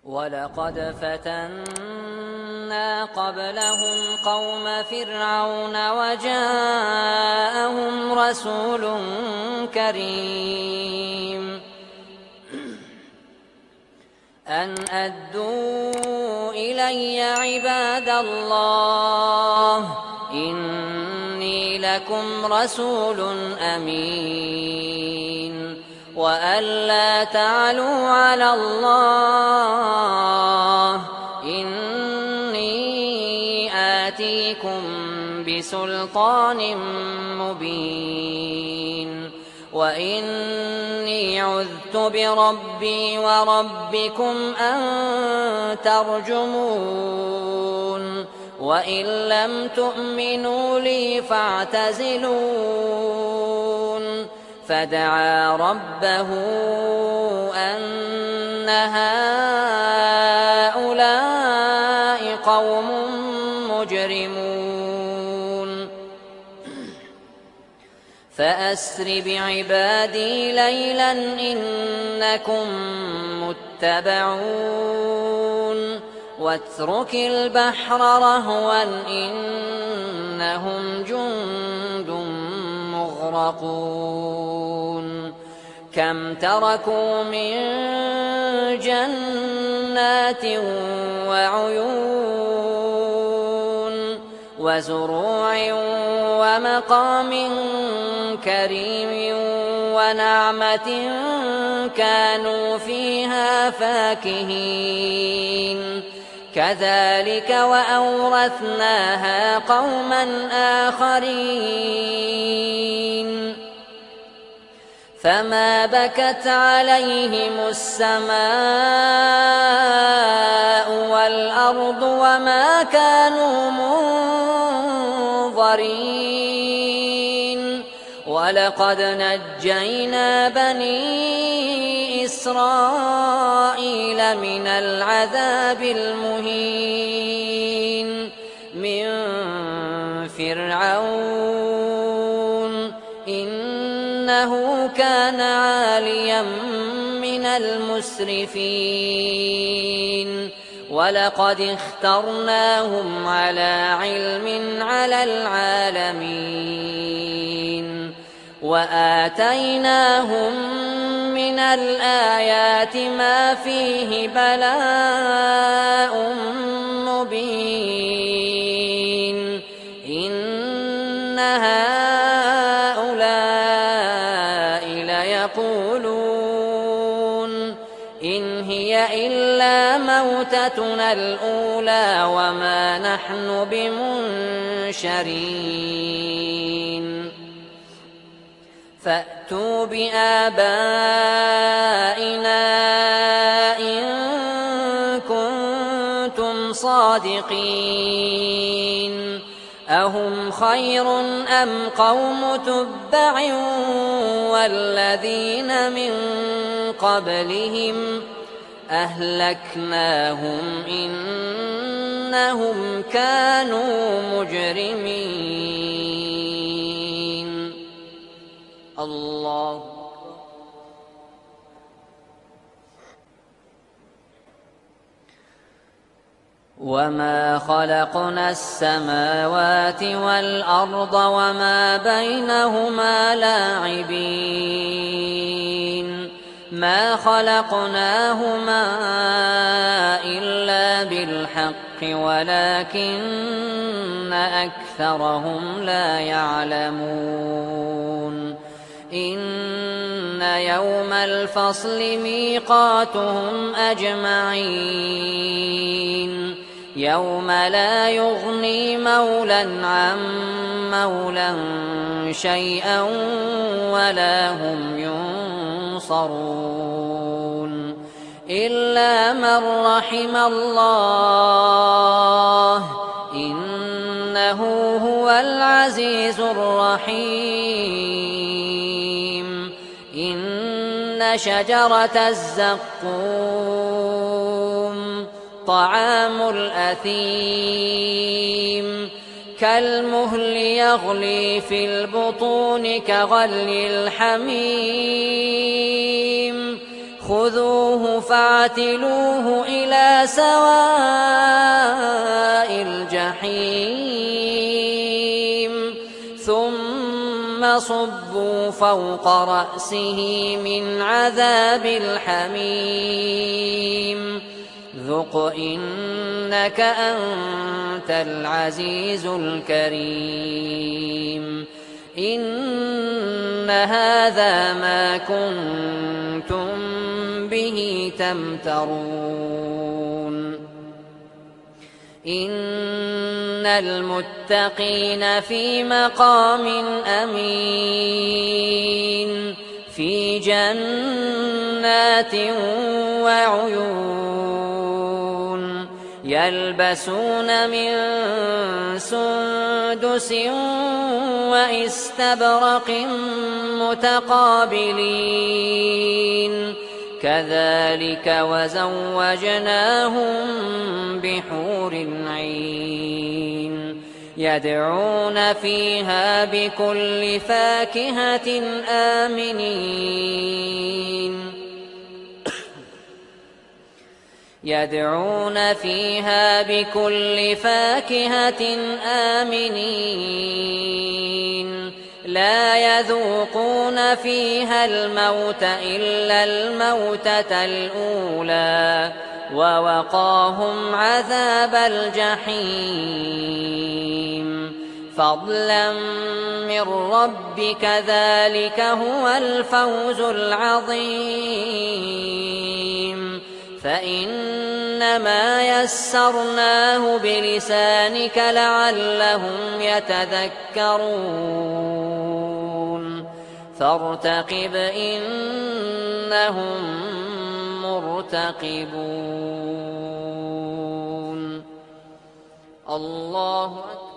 ولقد فتنا قبلهم قوم فرعون وجاءهم رسول كريم أن أدوا إلي عباد الله إني لكم رسول أمين وأن لا تعلوا على الله إني آتيكم بسلطان مبين وإني عذت بربي وربكم أن ترجمون وإن لم تؤمنوا لي فاعتزلون فدعا ربه أن هؤلاء قوم مجرمون فأسر بعبادي ليلا إنكم متبعون واترك البحر رهوا إنهم جند مغرقون كم تركوا من جنات وعيون وزروع ومقام كريم ونعمة كانوا فيها فاكهين كذلك وأورثناها قوما آخرين فما بكت عليهم السماء والأرض وما كانوا منظرين ولقد نجينا بني إسرائيل من العذاب المهين من فرعون إنه كان عاليا من المسرفين ولقد اخترناهم على علم على العالمين وآتيناهم من الآيات ما فيه بلاء مبين إن هؤلاء ليقولون إن هي إلا موتتنا الأولى وما نحن بمنشرين فأتوا بآبائنا إن كنتم صادقين أهم خير أم قوم تبع والذين من قبلهم أهلكناهم إنهم كانوا مجرمين الله وما خلقنا السماوات والأرض وما بينهما لاعبين ما خلقناهما إلا بالحق ولكن أكثرهم لا يعلمون إن يوم الفصل ميقاتهم أجمعين يوم لا يغني مولى عن مولى شيئا ولا هم ينصرون إلا من رحم الله إنه هو العزيز الرحيم إن شجرة الزقوم طعام الأثيم كالمهل يغلي في البطون كغلي الحميم خذوه فاعتلوه إلى سواء الجحيم ثم صبوا فوق رأسه من عذاب الحميم ذق إنك أنت العزيز الكريم إن هذا ما كنتم به تمترون إن المتقين في مقام أمين في جنات وعيون يلبسون من سندس وإستبرق متقابلين كذلك وزوجناهم بحور عين يدعون فيها بكل فاكهة آمنين يدعون فيها بكل فاكهة آمنين لا يذوقون فيها الموت إلا الموتة الأولى ووقاهم عذاب الجحيم فضلا من ربك ذلك هو الفوز العظيم فإنما يسرناه بلسانك لعلهم يتذكرون فارتقب إنهم مرتقبون الله أكبر